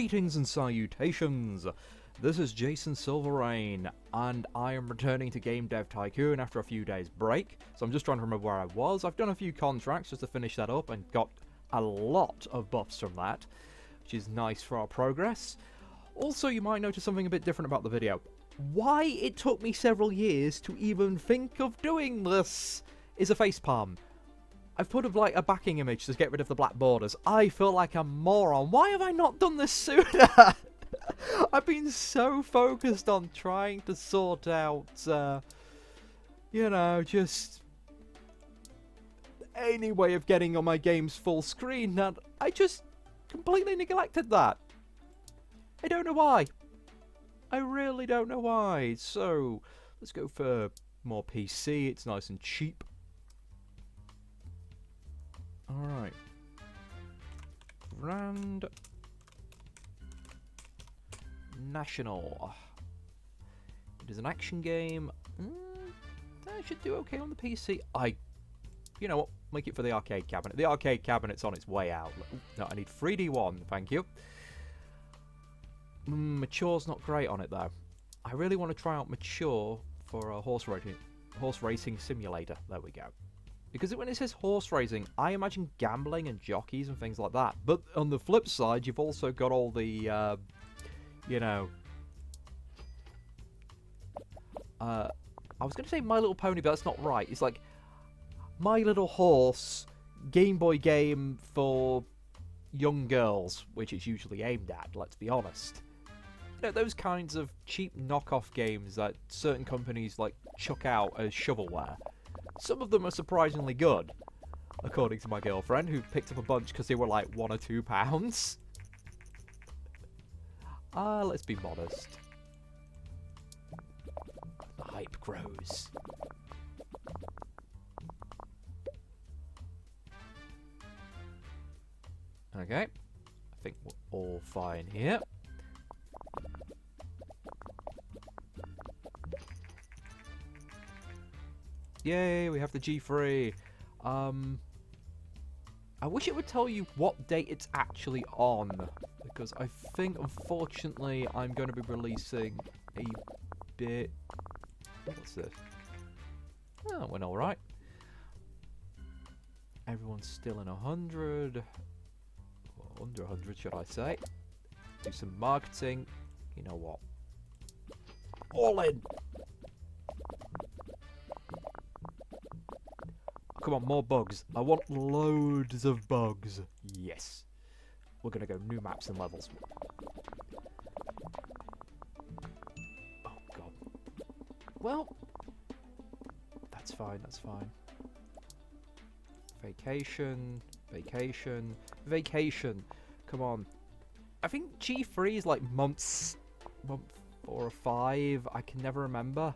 Greetings and salutations! This is Jason Silverain, and I am returning to Game Dev Tycoon after a few days break, so I'm just trying to remember where I was. I've done a few contracts just to finish that up and got a lot of buffs from that, which is nice for our progress. Also, you might notice something a bit different about the video. Why it took me several years to even think of doing this is a facepalm. I've put a backing image to get rid of the black borders. I feel like a moron. Why have I not done this sooner? I've been so focused on trying to sort out, you know, just any way of getting on my games full screen that I just completely neglected that. I don't know why. I really don't know why. So, let's go for more PC. It's nice and cheap. Alright. Grand National. It is an action game. I should do okay on the PC. You know what? Make it for the arcade cabinet. The arcade cabinet's on its way out. No, I need 3D1. Thank you. Mature's not great on it though. I really want to try out Mature for a horse racing simulator. There we go. Because when it says horse racing, I imagine gambling and jockeys and things like that. But on the flip side, you've also got all the, you know... I was going to say My Little Pony, but that's not right. It's like My Little Horse Game Boy game for young girls, which it's usually aimed at, let's be honest. You know, those kinds of cheap knockoff games that certain companies, like, chuck out as shovelware. Some of them are surprisingly good, according to my girlfriend, who picked up a bunch because they were like £1 or £2. Let's be modest. The hype grows. Okay, I think we're all fine here. Yay, we have the G3. I wish it would tell you what date it's actually on, because I think, unfortunately, I'm going to be releasing a bit... What's this? Oh, went alright. Everyone's still in 100. Or under 100, should I say. Do some marketing. You know what? All in! Come on, more bugs. I want loads of bugs. Yes. We're going to go new maps and levels. Oh, God. Well, that's fine, that's fine. Vacation, vacation, vacation. Come on. I think G3 is like month 4 or 5. I can never remember.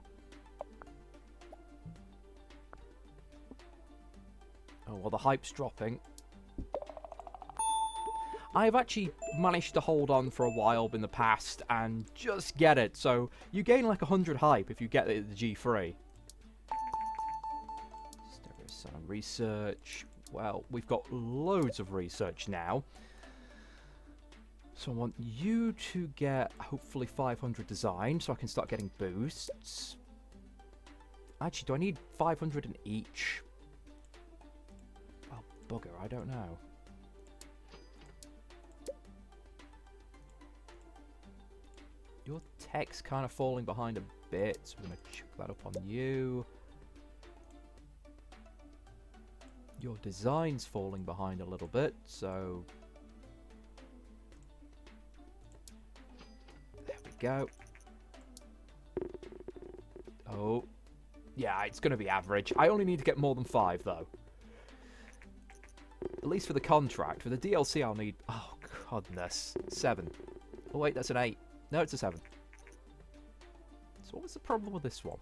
Oh, well, the hype's dropping. I've actually managed to hold on for a while in the past and just get it. So you gain like 100 hype if you get it at the G3. Sound research. Well, we've got loads of research now. So I want you to get hopefully 500 design so I can start getting boosts. Actually, do I need 500 in each? Bugger, I don't know. Your tech's kind of falling behind a bit, so we're going to chuck that up on you. Your design's falling behind a little bit, so... There we go. Oh. Yeah, it's going to be average. I only need to get more than 5, though. At least for the contract. For the DLC, I'll need... Oh, goodness. 7. Oh, wait, that's an 8. No, it's a 7. So what was the problem with this one?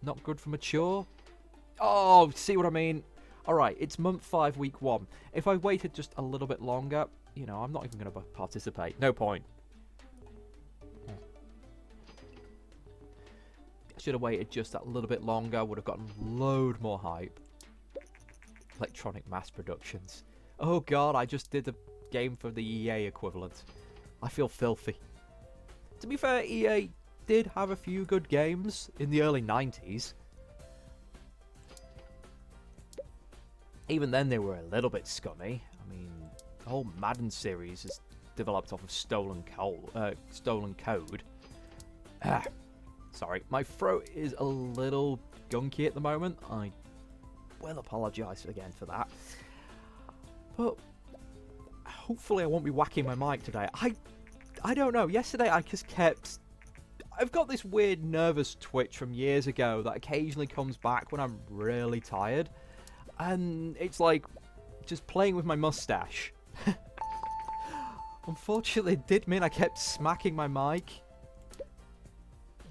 Not good for mature? Oh, see what I mean? Alright, it's month 5, week 1. If I waited just a little bit longer, you know, I'm not even going to participate. No point. I should have waited just that little bit longer. Would have gotten load more hype. Electronic mass productions. Oh god, I just did the game for the EA equivalent. I feel filthy. To be fair, EA did have a few good games in the early 90s. Even then, they were a little bit scummy. I mean, the whole Madden series is developed off of stolen code. Sorry, my throat is a little gunky at the moment. I will apologise again for that. But hopefully I won't be whacking my mic today. I don't know. Yesterday I just kept... I've got this weird nervous twitch from years ago that occasionally comes back when I'm really tired. And it's like just playing with my mustache. Unfortunately, it did mean I kept smacking my mic.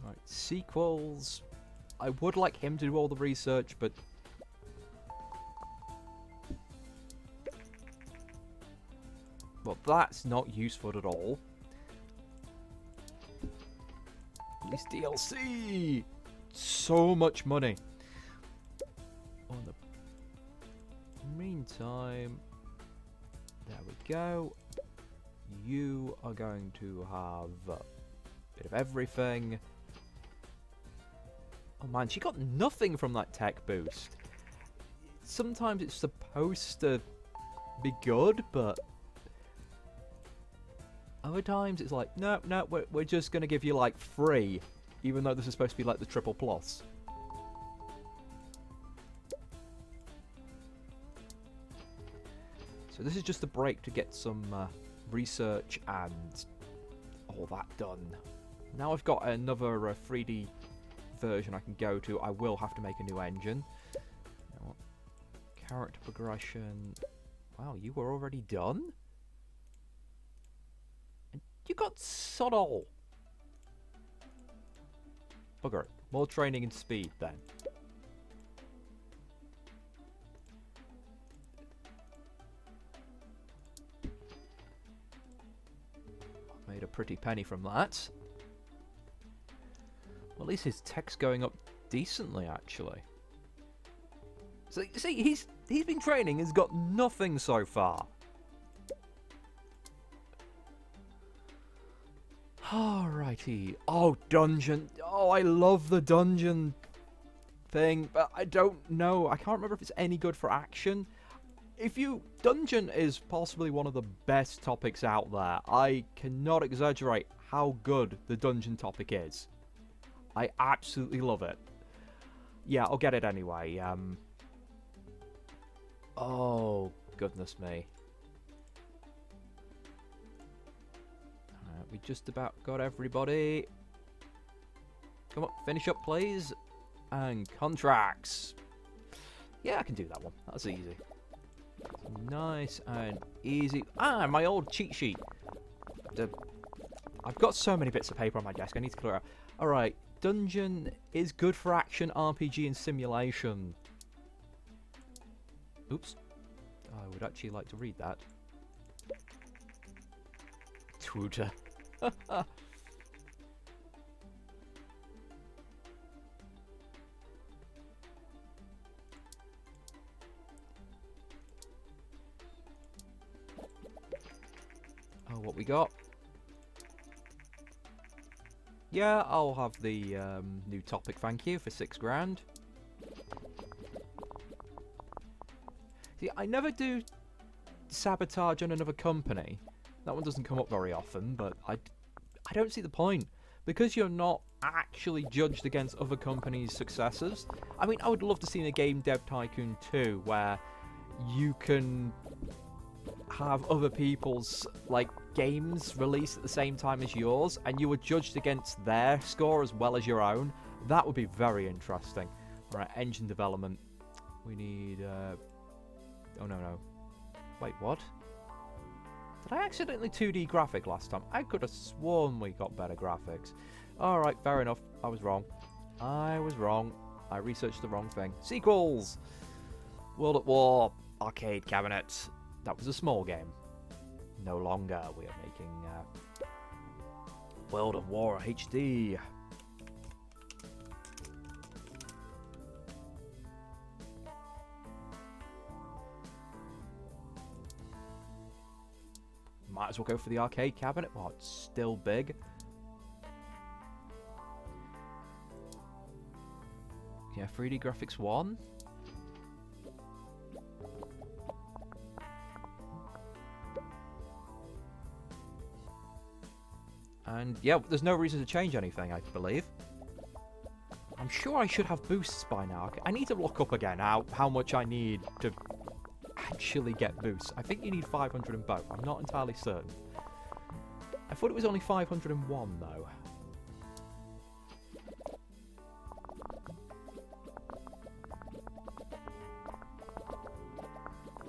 Right, sequels. I would like him to do all the research, but... well, that's not useful at all. This DLC! So much money. On the meantime, there we go. You are going to have a bit of everything. Oh man, she got nothing from that tech boost. Sometimes it's supposed to be good, but other times it's like, no, we're just going to give you like free, even though this is supposed to be like the triple plus. So this is just a break to get some research and all that done. Now I've got another 3D version I can go to. I will have to make a new engine. You know what? Character progression. Wow, you were already done? And you got sod all. Bugger it. More training and speed then. Made a pretty penny from that. Well, at least his tech's going up decently, actually. So, see, he's been training, has got nothing so far. Alrighty. Oh, dungeon. Oh, I love the dungeon thing, but I don't know. I can't remember if it's any good for action. Dungeon is possibly one of the best topics out there. I cannot exaggerate how good the dungeon topic is. I absolutely love it. Yeah, I'll get it anyway. Oh, goodness me. Alright, we just about got everybody. Come on, finish up, please. And contracts. Yeah, I can do that one. That's easy. Nice and easy. Ah, my old cheat sheet. I've got so many bits of paper on my desk. I need to clear out. Alright, dungeon is good for action, RPG, and simulation. Oops. I would actually like to read that. Twitter. Oh, what we got? Yeah, I'll have the new topic, thank you, for $6,000. See, I never do sabotage on another company. That one doesn't come up very often, but I don't see the point. Because you're not actually judged against other companies' successes. I mean, I would love to see in a Game Dev Tycoon 2 where you can have other people's games released at the same time as yours, and you were judged against their score as well as your own. That would be very interesting. Alright, engine development. We need oh no. Wait, what? Did I accidentally 2D graphic last time? I could have sworn we got better graphics. Alright, fair enough. I was wrong. I researched the wrong thing. Sequels! World at War. Arcade cabinet. That was a small game. No longer. We are making World of War HD. Might as well go for the arcade cabinet while it's still big. Yeah, 3D Graphics 1. And yeah, there's no reason to change anything, I believe. I'm sure I should have boosts by now. I need to look up again how much I need to actually get boosts. I think you need 500 in both. I'm not entirely certain. I thought it was only 501 though.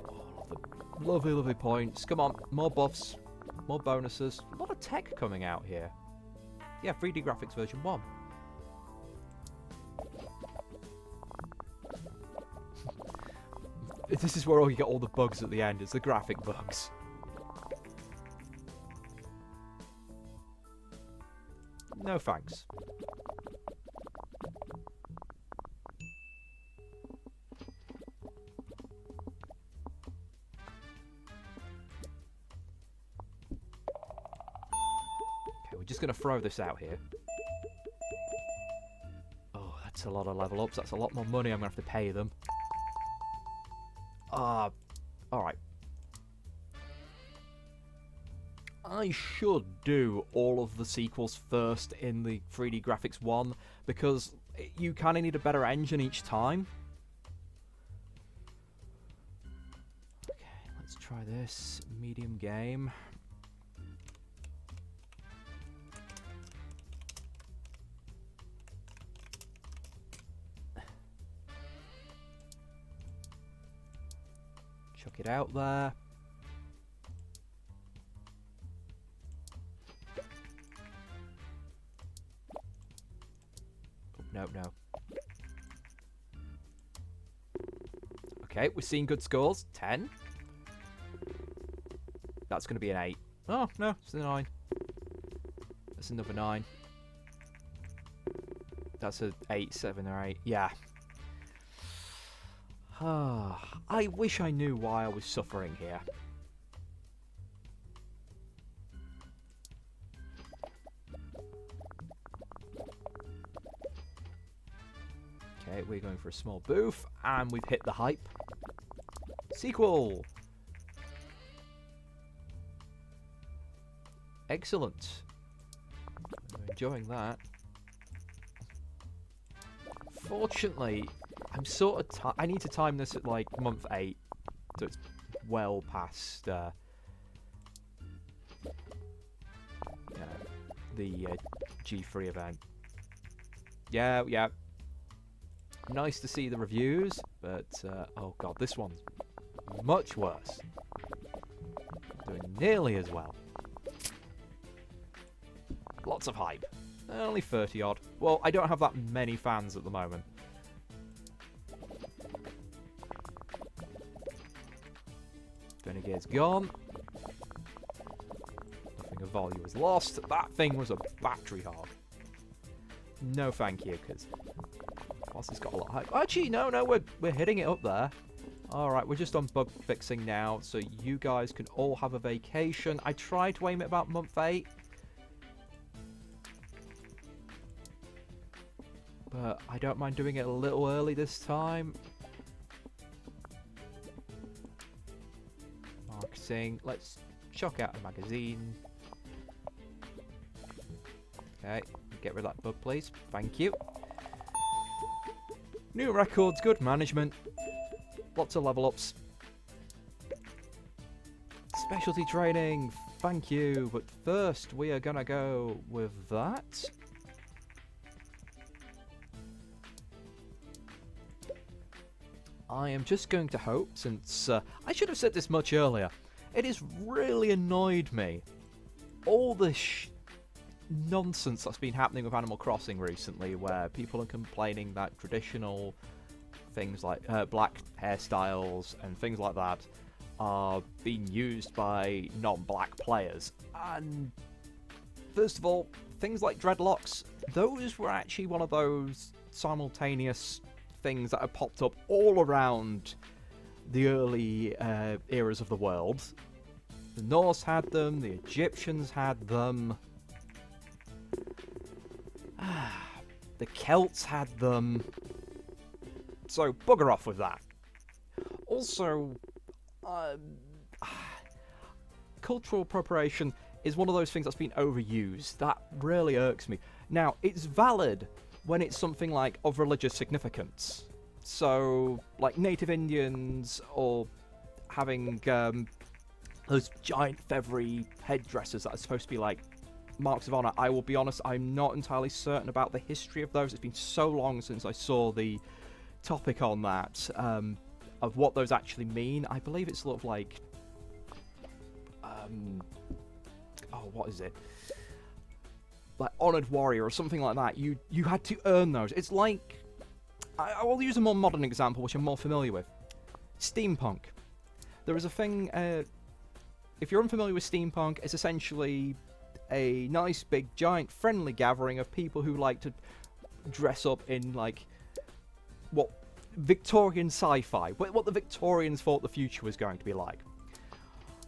Oh, lovely, lovely points. Come on, more buffs, more bonuses. A lot of tech coming out here. Yeah, 3D Graphics version 1. This is where you get all the bugs at the end. It's the graphic bugs. No thanks. Okay, we're just going to throw this out here. Oh, that's a lot of level ups. That's a lot more money I'm going to have to pay them. Alright. I should do all of the sequels first in the 3D Graphics 1 because you kind of need a better engine each time. Okay, let's try this. Medium game. Chuck it out there. Oh, no. Okay, we're seeing good scores. 10. That's going to be an 8. Oh, no, it's a 9. That's another 9. That's a 8, 7 or 8. Yeah. I wish I knew why I was suffering here. Okay, we're going for a small booth, and we've hit the hype. Sequel! Excellent. I'm enjoying that. Fortunately, I'm sort of... I need to time this at, like, month 8. So it's well past, the G3 event. Yeah. Nice to see the reviews, but, oh god, this one's much worse. Doing nearly as well. Lots of hype. Only 30 odd. Well, I don't have that many fans at the moment. Renegade's gone. Nothing of value is lost. That thing was a battery hog. No thank you, because whilst it's got a lot of hype. Actually, no, we're hitting it up there. Alright, we're just on bug fixing now, so you guys can all have a vacation. I tried to aim it about month 8. But I don't mind doing it a little early this time. Marketing. Let's chuck out a magazine. Okay, get rid of that bug, please. Thank you. New records, good management. Lots of level ups. Specialty training, thank you. But first, we are gonna go with that. I am just going to hope, since I should have said this much earlier, it has really annoyed me. All this nonsense that's been happening with Animal Crossing recently, where people are complaining that traditional things like black hairstyles and things like that are being used by non-black players. And first of all, things like dreadlocks, those were actually one of those simultaneous things that have popped up all around the early eras of the world. The Norse had them, the Egyptians had them. The Celts had them. So, bugger off with that. Also, cultural appropriation is one of those things that's been overused. That really irks me. Now, it's valid when it's something like of religious significance. So, like Native Indians or having those giant feathery headdresses that are supposed to be like marks of honor. I will be honest, I'm not entirely certain about the history of those. It's been so long since I saw the topic on that, of what those actually mean. I believe it's sort of like, what is it? Like Honored Warrior or something like that. You had to earn those. It's like, I will use a more modern example, which I'm more familiar with. Steampunk. There is a thing, if you're unfamiliar with steampunk, it's essentially a nice, big, giant, friendly gathering of people who like to dress up in, like, what Victorian sci-fi, what the Victorians thought the future was going to be like.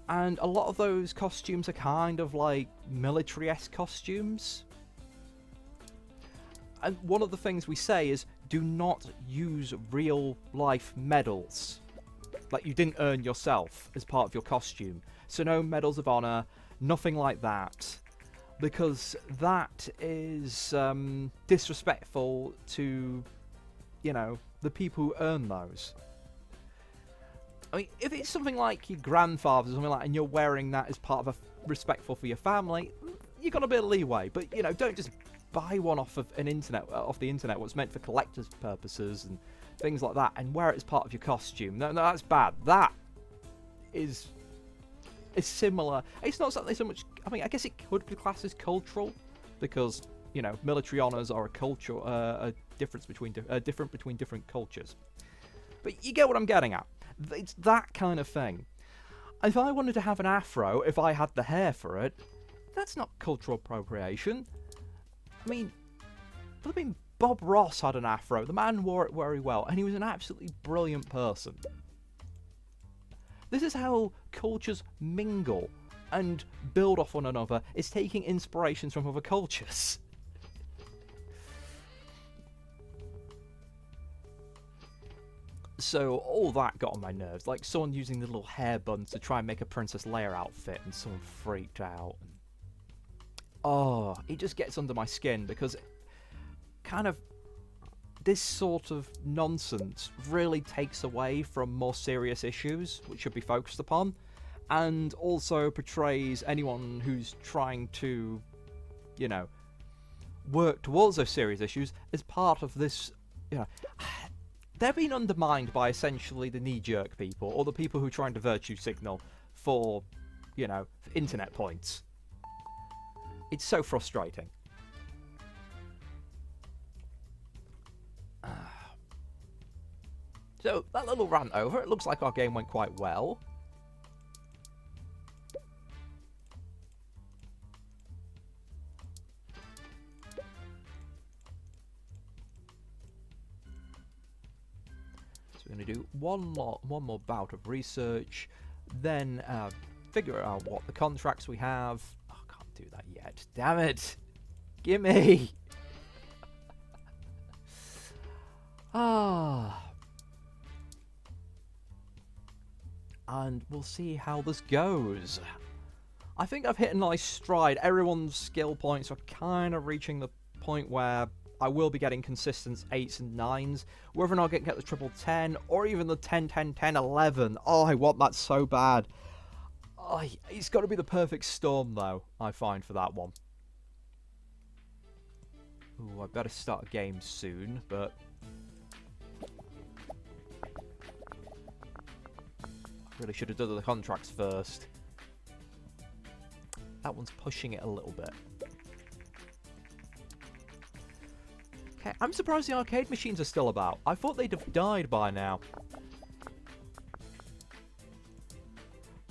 And a lot of those costumes are kind of like military-esque costumes. And one of the things we say is, do not use real-life medals. Like you didn't earn yourself as part of your costume. So no medals of honor, nothing like that. Because that is disrespectful to, you know, the people who earn those. I mean, if it's something like your grandfather or something like that, and you're wearing that as part of a respectful for your family, you got a bit of leeway. But, you know, don't just buy one off of the internet, what's meant for collector's purposes and things like that, and wear it as part of your costume. No, that's bad. That is similar. It's not something so much. I mean, I guess it could be classed as cultural, because, you know, military honors are different between different cultures. But you get what I'm getting at. It's that kind of thing. If I wanted to have an afro, if I had the hair for it, that's not cultural appropriation. I mean, Bob Ross had an afro. The man wore it very well, and he was an absolutely brilliant person. This is how cultures mingle and build off one another, is taking inspirations from other cultures. So all that got on my nerves, like someone using the little hair buns to try and make a Princess Leia outfit, and someone freaked out. Oh, it just gets under my skin, because kind of this sort of nonsense really takes away from more serious issues which should be focused upon, and also portrays anyone who's trying to, you know, work towards those serious issues as part of this, you know. They're being undermined by essentially the knee-jerk people, or the people who are trying to virtue signal for, you know, internet points. It's so frustrating. So, that little rant over, it looks like our game went quite well. We're going to do one more bout of research, then figure out what the contracts we have. Oh, I can't do that yet. Damn it! Gimme! And we'll see how this goes. I think I've hit a nice stride. Everyone's skill points are kind of reaching the point where I will be getting consistent 8s and 9s. Whether or not I can get the triple 10, or even the 10, 10, 10, 11. Oh, I want that so bad. Oh, it's got to be the perfect storm, though, I find, for that one. Ooh, I better start a game soon, but I really should have done the contracts first. That one's pushing it a little bit. Okay, I'm surprised the arcade machines are still about. I thought they'd have died by now.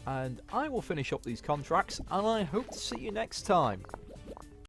And I will finish up these contracts, and I hope to see you next time.